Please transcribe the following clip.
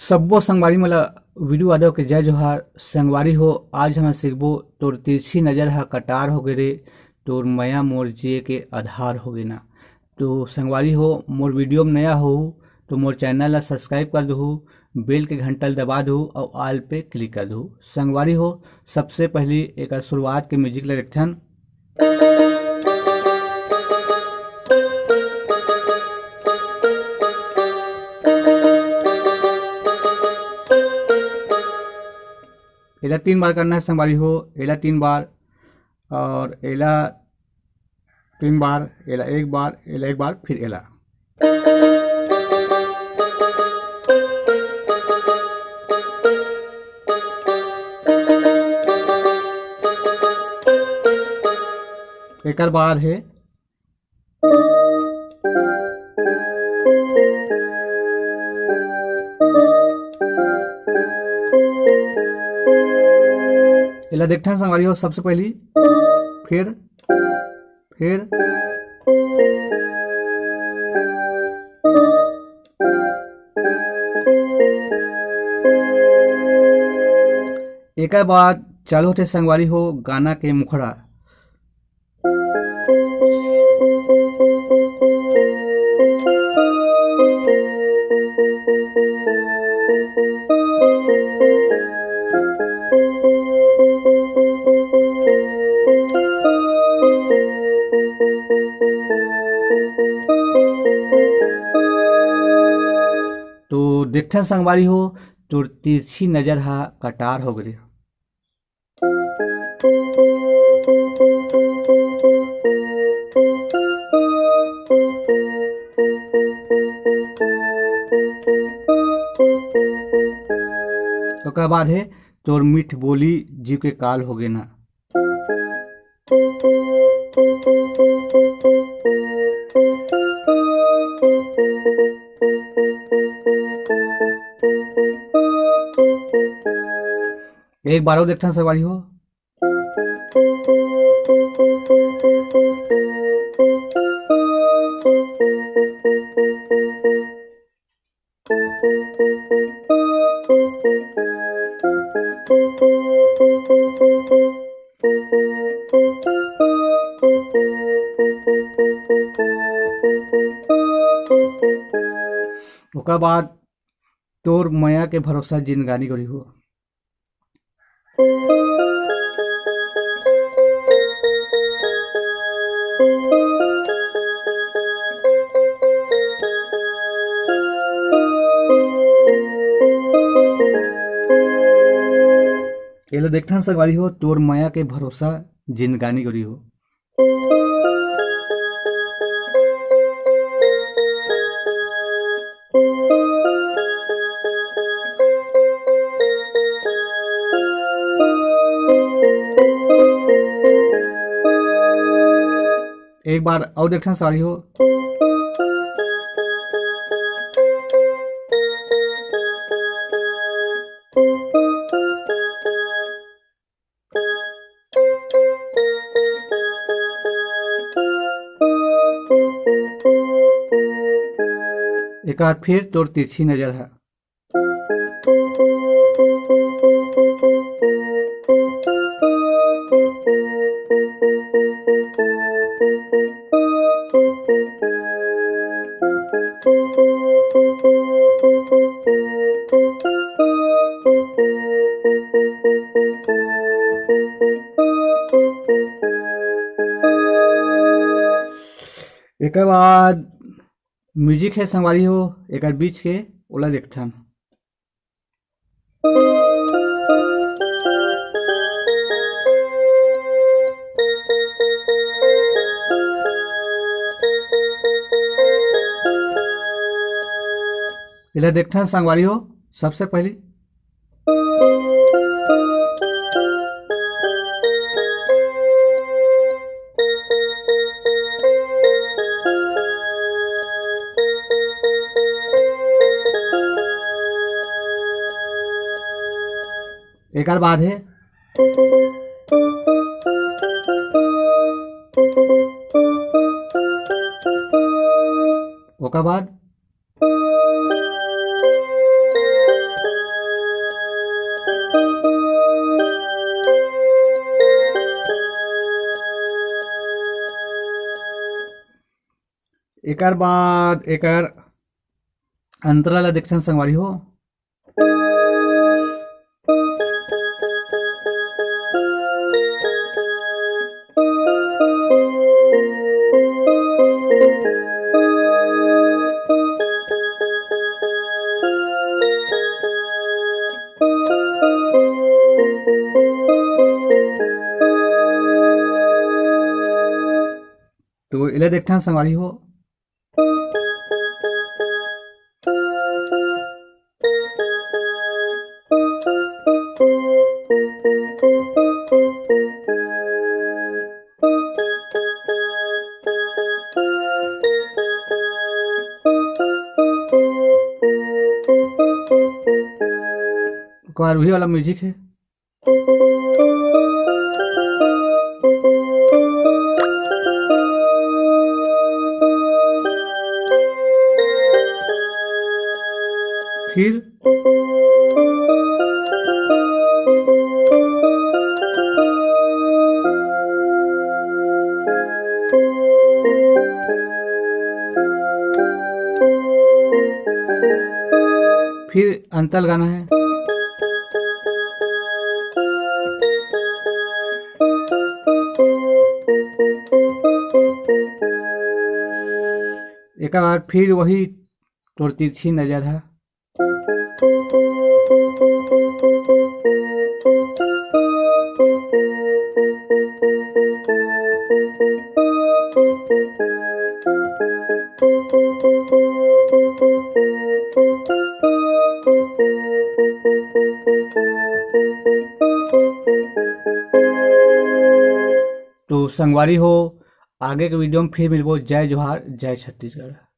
सब्बो संगवारी मला वीडियो आडो के जय जोहार। संगवारी हो आज हम सीखबो तोर तिरछी नजर हा कटार हो गे रे, तोर मया मोर जिए के आधार हो गे ना। तो संगवारी हो मोर वीडियो में नया हो तो मोर चैनल ला सब्सक्राइब कर दहु, बेल के घंटा दबा दहु और ऑल पे क्लिक कर दहु। संगवारी हो सबसे पहली एक शुरुआत के म्यूजिक ले देखथन। एला 3 बार करना है संगवारी हो। एला 3 बार और एला 3 बार, एला 1 बार, एला 1 बार, फिर एला। एकर बाद है एला देखथन संगवारी हो सबसे पहली, फिर एकर बाद चालू होते संगवारी हो गाना के मुखड़ा। तो देखथन संगवारी हो तोर तिरछी नजर हा कटार हो गए। ओकर बाद है तोर मीठ बोली जीव के काल हो गे ना। एक बार और देखता सवारी हो। ओकर बाद तोर मया के भरोसा जिनगानी करी हो। एला देखथन संगवारी हो तोर मया के भरोसा जिनगानी करी हो। एक बार और देखथन संगवारी हो। एक बार फिर तोर तिरछी नजर है। एक बाद म्यूजिक है संगवारी हो एक बीच के ओला देखथन। एला देखथन संगवारी हो सबसे पहली। एक बाद है ओकर बाद एकर बाद एकर अंतरा ला देखथन संगवारी हो। तो इला देखथन संगवारी हो। एक बार वही वाला म्यूजिक है। फिर अंतल गाना है। एक बार फिर वही तोर तिरछी नजर है। तो संगवारी हो, आगे के वीडियो में फिर मिलबो। जय जोहार, जय छत्तीसगढ़।